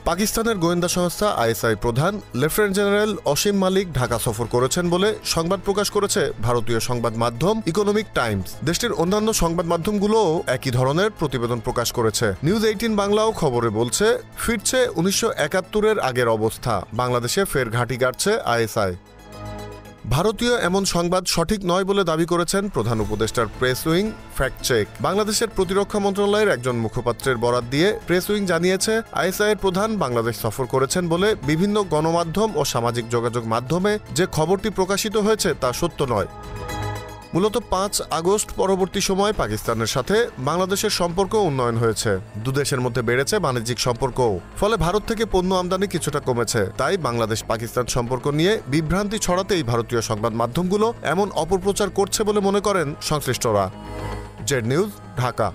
পাকিস্তানের গোয়েন্দা সংস্থা আইএসআই প্রধান লেফটেন্যান্ট জেনারেল অসীম মালিক ঢাকা সফর করেছেন বলে সংবাদ প্রকাশ করেছে ভারতীয় সংবাদ মাধ্যম ইকোনমিক টাইমস। দেশটির অন্যান্য সংবাদ মাধ্যমগুলোও একই ধরনের প্রতিবেদন প্রকাশ করেছে। নিউজ 18 বাংলাও খবরে বলছে, ফিরছে 1971-এর আগের অবস্থা, বাংলাদেশে ফের ঘাঁটি গাড়ছে আইএসআই। ভারতীয় এমন সংবাদ সঠিক নয় বলে দাবি করেছেন প্রধান উপদেষ্টার প্রেস উইং ফ্যাক্ট চেক। বাংলাদেশের প্রতিরক্ষা মন্ত্রণালয়ের একজন মুখপাত্রের বরাত দিয়ে প্রেস উইং জানিয়েছে, আইএসআই এর প্রধান বাংলাদেশ সফর করেছেন বলে বিভিন্ন গণমাধ্যম ও সামাজিক যোগাযোগ মাধ্যমে যে খবরটি প্রকাশিত হয়েছে তা সত্য নয়। মূলত 5 আগস্ট পরবর্তী সময় পাকিস্তানের সাথে বাংলাদেশের সম্পর্ক উন্নয়ন হয়েছে। দুদেশের মধ্যে বেড়েছে বাণিজ্যিক সম্পর্কও। ফলে ভারত থেকে পণ্য আমদানি কিছুটা কমেছে। তাই বাংলাদেশ পাকিস্তান সম্পর্ক নিয়ে বিভ্রান্তি ছড়াতেই ভারতীয় সংবাদ মাধ্যমগুলো এমন অপপ্রচার করছে বলে মনে করেন সংশ্লিষ্টরা। Z news, Dhaka.